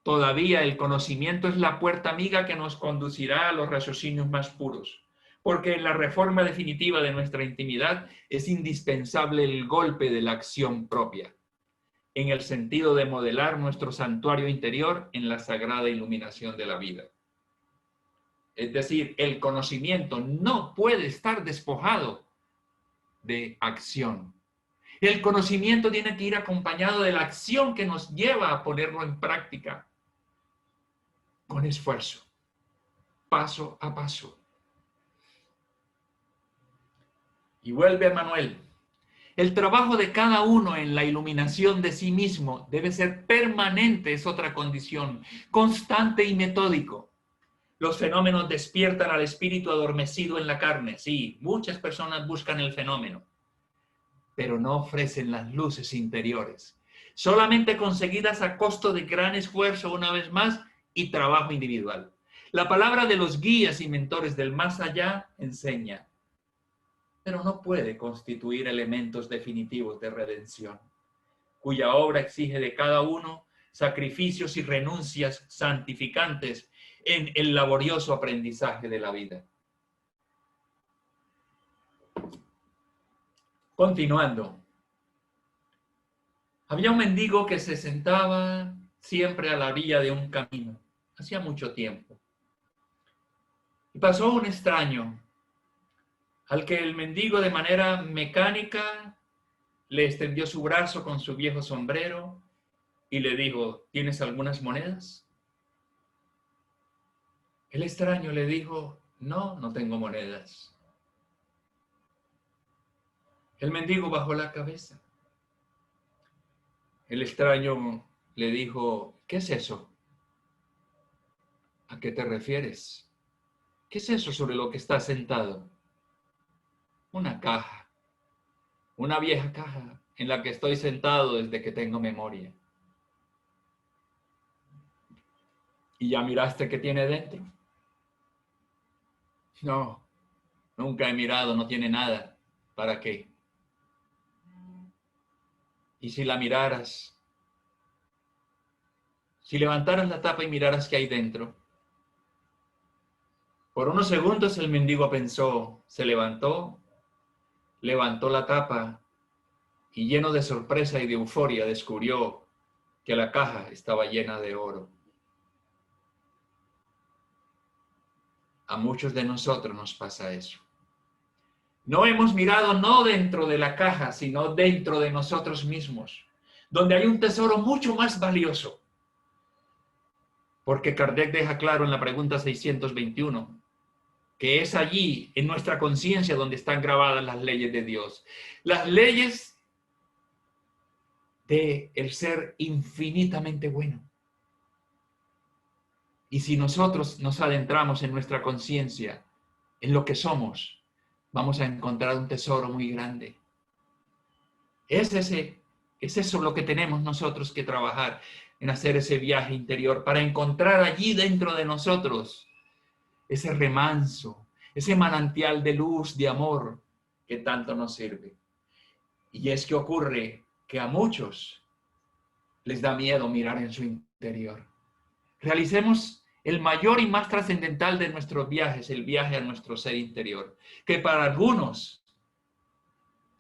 Todavía el conocimiento es la puerta amiga que nos conducirá a los raciocinios más puros, porque en la reforma definitiva de nuestra intimidad es indispensable el golpe de la acción propia, en el sentido de modelar nuestro santuario interior en la sagrada iluminación de la vida. Es decir, el conocimiento no puede estar despojado de acción. El conocimiento tiene que ir acompañado de la acción que nos lleva a ponerlo en práctica con esfuerzo, paso a paso. Y vuelve Manuel. El trabajo de cada uno en la iluminación de sí mismo debe ser permanente, es otra condición, constante y metódico. Los fenómenos despiertan al espíritu adormecido en la carne. Sí, muchas personas buscan el fenómeno, pero no ofrecen las luces interiores, solamente conseguidas a costo de gran esfuerzo, una vez más, y trabajo individual. La palabra de los guías y mentores del más allá enseña, pero no puede constituir elementos definitivos de redención, cuya obra exige de cada uno sacrificios y renuncias santificantes en el laborioso aprendizaje de la vida. Continuando. Había un mendigo que se sentaba siempre a la orilla de un camino, hacía mucho tiempo. Y pasó un extraño, al que el mendigo de manera mecánica le extendió su brazo con su viejo sombrero y le dijo, ¿tienes algunas monedas? El extraño le dijo, no, no tengo monedas. El mendigo bajó la cabeza. El extraño le dijo, ¿qué es eso? ¿A qué te refieres? ¿Qué es eso sobre lo que estás sentado? Una caja, una vieja caja en la que estoy sentado desde que tengo memoria. ¿Y ya miraste qué tiene dentro? No, nunca he mirado, no tiene nada. ¿Para qué? ¿Y si la miraras? Si levantaras la tapa y miraras qué hay dentro. Por unos segundos el mendigo pensó, se levantó la tapa y lleno de sorpresa y de euforia descubrió que la caja estaba llena de oro. A muchos de nosotros nos pasa eso. No hemos mirado no dentro de la caja, sino dentro de nosotros mismos, donde hay un tesoro mucho más valioso. Porque Kardec deja claro en la pregunta 621 que es allí, en nuestra conciencia, donde están grabadas las leyes de Dios. Las leyes del ser infinitamente bueno. Y si nosotros nos adentramos en nuestra conciencia, en lo que somos, vamos a encontrar un tesoro muy grande. Es eso lo que tenemos nosotros que trabajar, en hacer ese viaje interior, para encontrar allí dentro de nosotros ese remanso, ese manantial de luz, de amor, que tanto nos sirve. Y es que ocurre que a muchos les da miedo mirar en su interior. Realicemos el mayor y más trascendental de nuestros viajes, el viaje a nuestro ser interior. Que para algunos,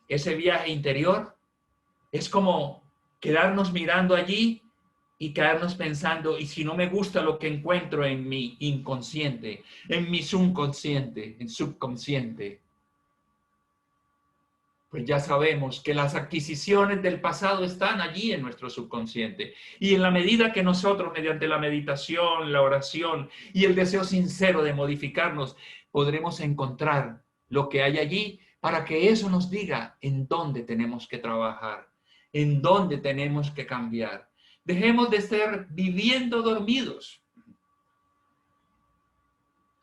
ese viaje interior es como quedarnos mirando allí y quedarnos pensando, y si no me gusta lo que encuentro en mi inconsciente, en mi subconsciente, pues ya sabemos que las adquisiciones del pasado están allí en nuestro subconsciente. Y en la medida que nosotros, mediante la meditación, la oración y el deseo sincero de modificarnos, podremos encontrar lo que hay allí para que eso nos diga en dónde tenemos que trabajar, en dónde tenemos que cambiar. Dejemos de estar viviendo dormidos.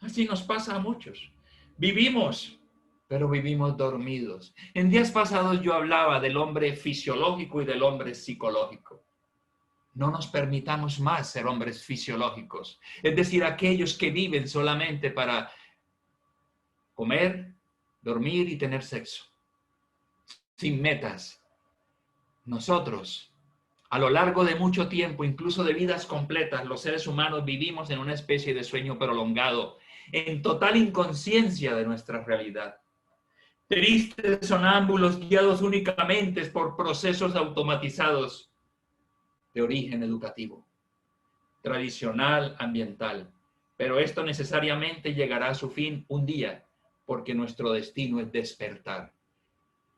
Así nos pasa a muchos. Vivimos, pero vivimos dormidos. En días pasados yo hablaba del hombre fisiológico y del hombre psicológico. No nos permitamos más ser hombres fisiológicos, es decir, aquellos que viven solamente para comer, dormir y tener sexo, sin metas. Nosotros, a lo largo de mucho tiempo, incluso de vidas completas, los seres humanos vivimos en una especie de sueño prolongado, en total inconsciencia de nuestra realidad. Tristes sonámbulos guiados únicamente por procesos automatizados de origen educativo, tradicional, ambiental. Pero esto necesariamente llegará a su fin un día, porque nuestro destino es despertar.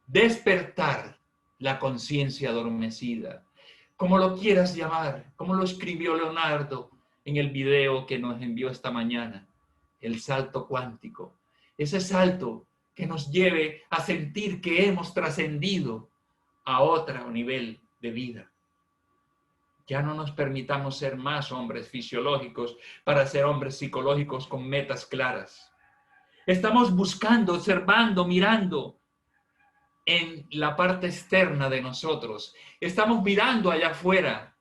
Despertar la conciencia adormecida, como lo quieras llamar, como lo escribió Leonardo en el video que nos envió esta mañana, el salto cuántico. Ese salto que nos lleve a sentir que hemos trascendido a otro nivel de vida. Ya no nos permitamos ser más hombres fisiológicos para ser hombres psicológicos con metas claras. Estamos buscando, observando, mirando en la parte externa de nosotros. Estamos mirando allá afuera.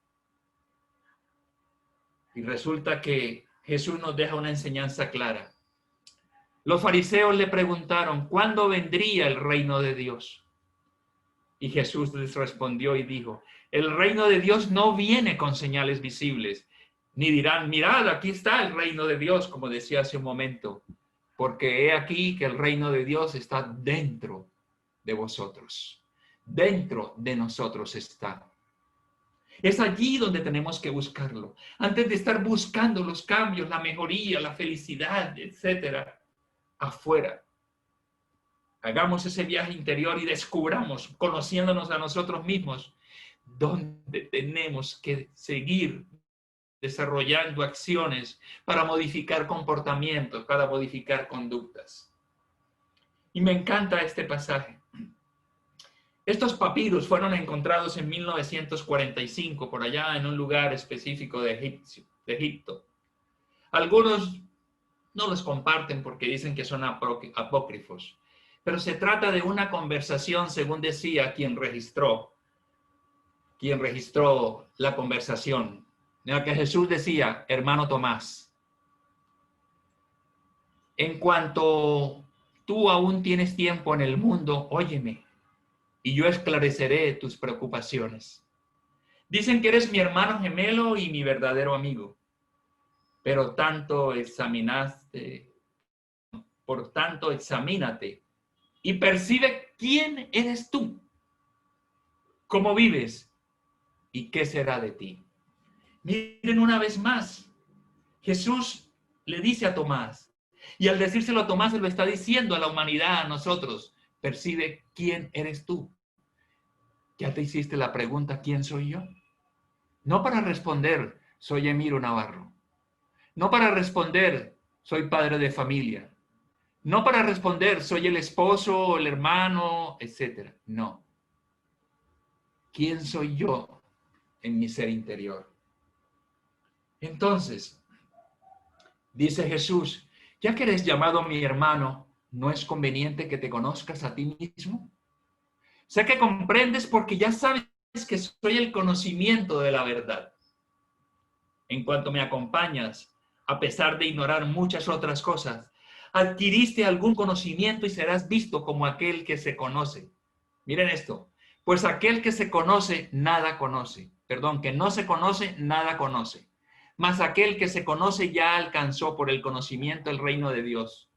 Y resulta que Jesús nos deja una enseñanza clara. Los fariseos le preguntaron, ¿cuándo vendría el reino de Dios? Y Jesús les respondió y dijo, el reino de Dios no viene con señales visibles, ni dirán, mirad, aquí está el reino de Dios, como decía hace un momento, porque he aquí que el reino de Dios está dentro de vosotros, dentro de nosotros está. Es allí donde tenemos que buscarlo, antes de estar buscando los cambios, la mejoría, la felicidad, etcétera, afuera. Hagamos ese viaje interior y descubramos, conociéndonos a nosotros mismos, dónde tenemos que seguir desarrollando acciones para modificar comportamientos, para modificar conductas. Y me encanta este pasaje. Estos papiros fueron encontrados en 1945, por allá en un lugar específico de Egipto. Algunos no los comparten porque dicen que son apócrifos. Pero se trata de una conversación, según decía quien registró la conversación, en la que Jesús decía, hermano Tomás, en cuanto tú aún tienes tiempo en el mundo, óyeme, y yo esclareceré tus preocupaciones. Dicen que eres mi hermano gemelo y mi verdadero amigo, pero por tanto examínate y percibe quién eres tú, cómo vives y qué será de ti. Miren una vez más, Jesús le dice a Tomás, y al decírselo a Tomás, se lo está diciendo a la humanidad, a nosotros, percibe quién eres tú. ¿Ya te hiciste la pregunta, quién soy yo? No para responder, soy Emiro Navarro, No para responder, soy padre de familia. No para responder, soy el esposo, el hermano, etc. No. ¿Quién soy yo en mi ser interior? Entonces, dice Jesús, ya que eres llamado mi hermano, ¿no es conveniente que te conozcas a ti mismo? Sé que comprendes porque ya sabes que soy el conocimiento de la verdad. En cuanto me acompañas, a pesar de ignorar muchas otras cosas, adquiriste algún conocimiento y serás visto como aquel que se conoce. Miren esto, pues aquel que se conoce, nada conoce. Perdón, que no se conoce, nada conoce. Mas aquel que se conoce ya alcanzó por el conocimiento el reino de Dios.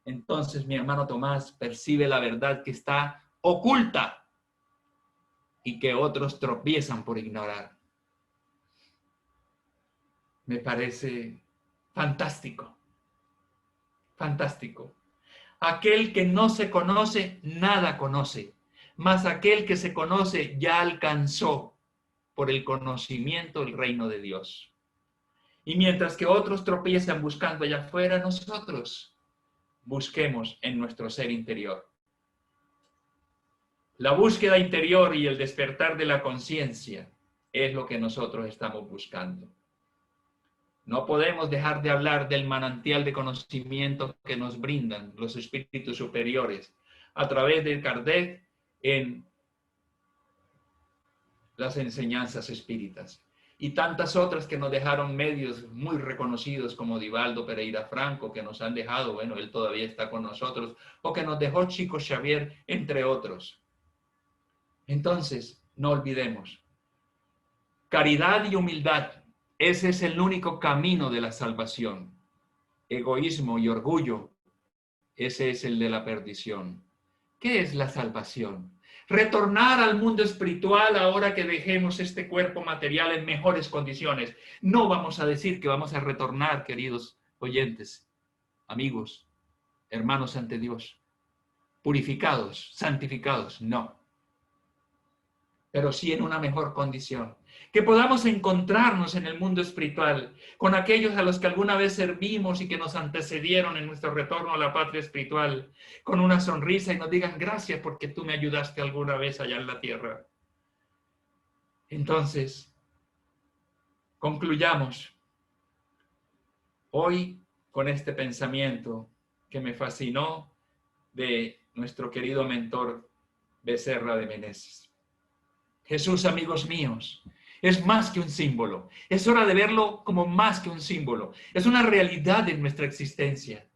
Entonces mi hermano Tomás percibe la verdad que está oculta y que otros tropiezan por ignorar. Me parece fantástico, fantástico. Aquel que no se conoce, nada conoce, mas aquel que se conoce ya alcanzó por el conocimiento el reino de Dios. Y mientras que otros tropiezan buscando allá afuera, nosotros busquemos en nuestro ser interior. La búsqueda interior y el despertar de la conciencia es lo que nosotros estamos buscando. No podemos dejar de hablar del manantial de conocimiento que nos brindan los espíritus superiores a través de Kardec en las enseñanzas espíritas. Y tantas otras que nos dejaron medios muy reconocidos como Divaldo Pereira Franco, que nos han dejado, bueno, él todavía está con nosotros, o que nos dejó Chico Xavier, entre otros. Entonces, no olvidemos, caridad y humildad, ese es el único camino de la salvación. Egoísmo y orgullo, ese es el de la perdición. ¿Qué es la salvación? Retornar al mundo espiritual ahora que dejemos este cuerpo material en mejores condiciones. No vamos a decir que vamos a retornar, queridos oyentes, amigos, hermanos ante Dios, purificados, santificados, no. Pero sí en una mejor condición. Que podamos encontrarnos en el mundo espiritual con aquellos a los que alguna vez servimos y que nos antecedieron en nuestro retorno a la patria espiritual, con una sonrisa y nos digan gracias porque tú me ayudaste alguna vez allá en la tierra. Entonces, concluyamos hoy con este pensamiento que me fascinó de nuestro querido mentor Becerra de Meneses. Jesús, amigos míos, es más que un símbolo. Es hora de verlo como más que un símbolo. Es una realidad en nuestra existencia.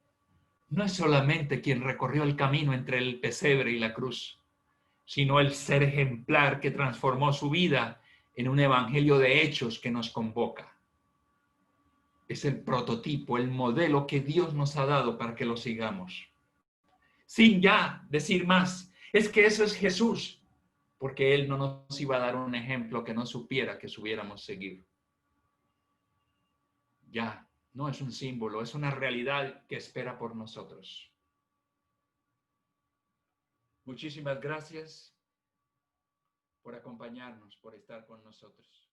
No es solamente quien recorrió el camino entre el pesebre y la cruz, sino el ser ejemplar que transformó su vida en un evangelio de hechos que nos convoca. Es el prototipo, el modelo que Dios nos ha dado para que lo sigamos. Sin ya decir más, es que eso es Jesús, porque Él no nos iba a dar un ejemplo que no supiera que supiéramos seguir. Ya, no es un símbolo, es una realidad que espera por nosotros. Muchísimas gracias por acompañarnos, por estar con nosotros.